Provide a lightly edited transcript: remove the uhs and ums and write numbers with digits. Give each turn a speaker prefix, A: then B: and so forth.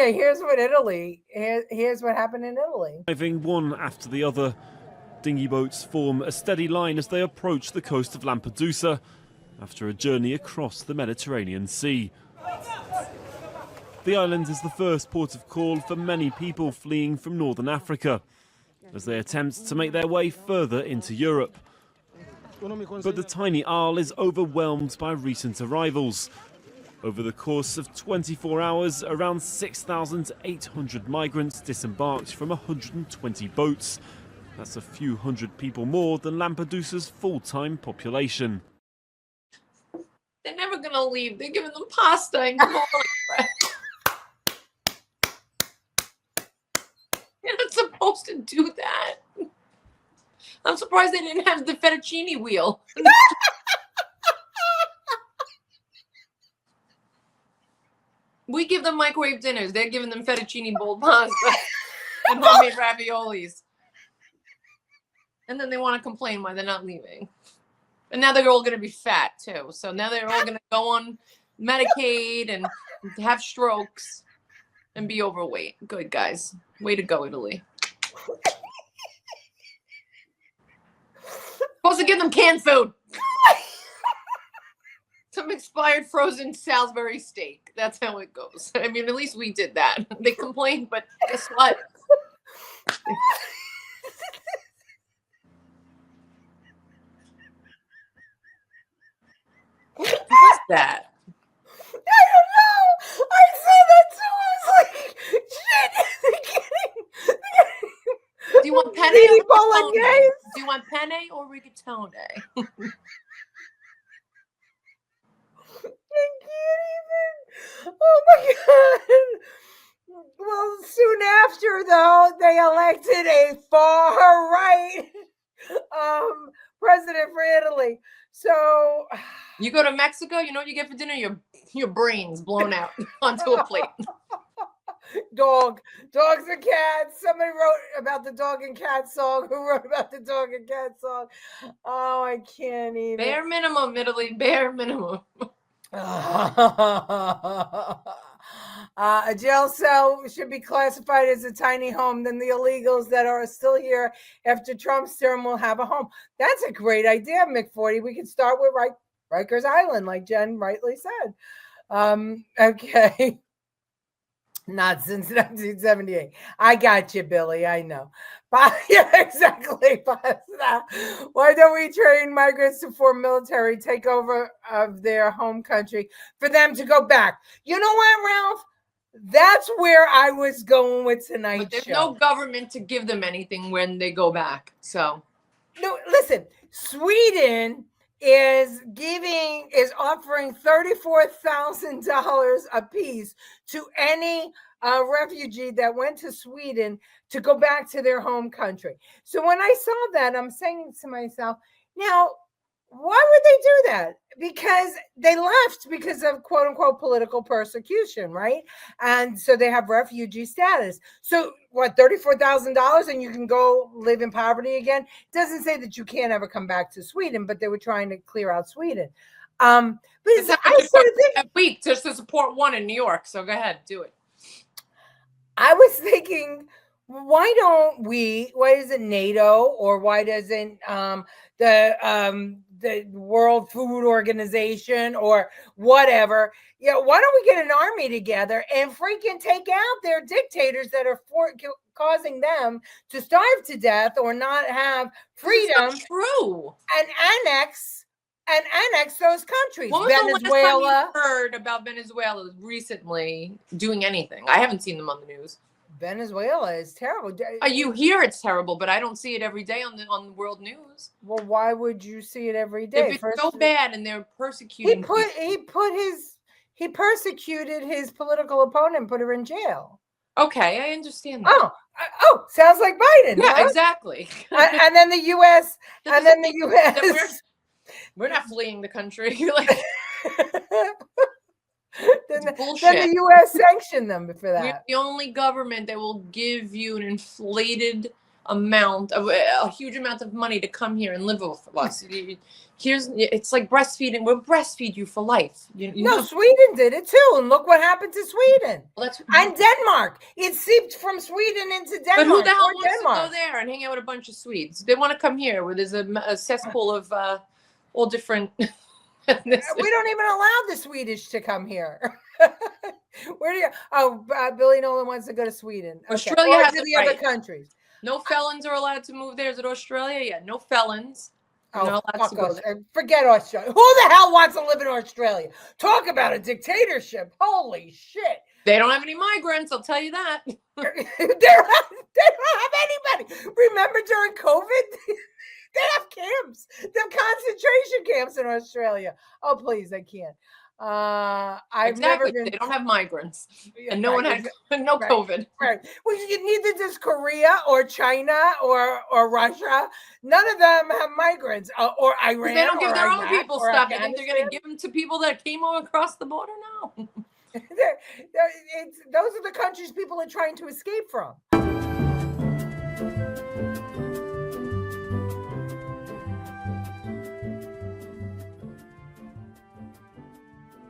A: Okay, here's what Italy. Here's what happened in Italy.
B: Arriving one after the other, dinghy boats form a steady line as they approach the coast of Lampedusa after a journey across the Mediterranean Sea. The island is the first port of call for many people fleeing from northern Africa as they attempt to make their way further into Europe. But the tiny isle is overwhelmed by recent arrivals. Over the course of 24 hours, around 6,800 migrants disembarked from 120 boats. That's a few hundred people more than Lampedusa's full-time population.
C: They're never going to leave. They're giving them pasta and garlic bread. You're not supposed to do that. I'm surprised they didn't have the fettuccine wheel. We give them microwave dinners. They're giving them fettuccine bowl pasta and homemade raviolis. And then they want to complain why they're not leaving. And now they're all going to be fat, too. So now they're all going to go on Medicaid and have strokes and be overweight. Good, guys. Way to go, Italy. Supposed to give them canned food. Some expired frozen Salisbury steak. That's how it goes. I mean, at least we did that. They complained, but guess what? What's that?
A: I don't know. I saw that too. I was like, shit.
C: Do you want penne or rigatone?
A: Bolognese?
C: Do you want penne or rigatone?
A: I can't even. Oh my God. Well, soon after, though, they elected a far right president for Italy. So
C: you go to Mexico, you know what you get for dinner? Your brains blown out onto a plate.
A: Dogs and cats. Somebody wrote about the dog and cat song. Who wrote about the dog and cat song? Oh, I can't even.
C: Bare minimum, Italy. Bare minimum.
A: A jail cell should be classified as a tiny home. Then the illegals that are still here after Trump's term will have a home. That's a great idea, Mick 40. We could start with Rikers Island, like Jen rightly said. Okay. Not since 1978. I got you, Billy. I know. Yeah, exactly. Why don't we train migrants to form military takeover of their home country for them to go back? You know what, Ralph? That's where I was going with tonight's show.
C: But there's no government to give them anything when they go back. So,
A: no, listen. Sweden is offering $34,000 a piece to any refugee that went to Sweden to go back to their home country. So when I saw that, I'm saying to myself, now, why would they do that? Because they left because of quote unquote political persecution, right? And so they have refugee status. So what, $34,000 and you can go live in poverty again? It doesn't say that you can't ever come back to Sweden, but they were trying to clear out Sweden. But
C: I started thinking a week just to support one in New York. So go ahead, do it.
A: I was thinking, why isn't NATO or why doesn't the World Food Organization or whatever, why don't we get an army together and freaking take out their dictators that are causing them to starve to death or not have freedom?
C: That's true.
A: And annex those countries.
C: When was the last time you heard about Venezuela recently doing anything? I haven't seen them on the news.
A: Venezuela is terrible.
C: You hear it's terrible, but I don't see it every day on the world news.
A: Well, why would you see it every day?
C: If it's so bad and they're persecuting,
A: he persecuted his political opponent and put her in jail.
C: Okay, I understand that.
A: Oh, sounds like Biden.
C: Yeah,
A: huh?
C: Exactly.
A: And then the U.S.
C: We're not fleeing the country.
A: Then the U.S. sanctioned them for that.
C: We're the only government that will give you an inflated amount of a huge amount of money to come here and live with us. It's like breastfeeding. We'll breastfeed you for life.
A: No, Sweden did it too, and look what happened to Sweden.
C: Well,
A: and Denmark. It seeped from Sweden into Denmark.
C: But who the hell wants to go there and hang out with a bunch of Swedes? They want to come here where there's a cesspool of all different.
A: We don't even allow the Swedish to come here. Where do you? Oh, Billy Nolan wants to go to Sweden.
C: Australia
A: or
C: has
A: to the
C: right.
A: other countries.
C: No felons are allowed to move there. Is it Australia? Yeah, no felons.
A: Oh, fuck us. Forget Australia. Who the hell wants to live in Australia? Talk about a dictatorship. Holy shit.
C: They don't have any migrants, I'll tell you that.
A: they don't have anybody. Remember during COVID? They have camps. They have concentration camps in Australia. Oh, please, I can't. I've never been.
C: They don't have migrants, and no one had no COVID.
A: Right. Well, neither does Korea or China or Russia. None of them have migrants or Iran.
C: They don't give their own people stuff. You think they're going to give them to people that came over across the border? No.
A: Those are the countries people are trying to escape from.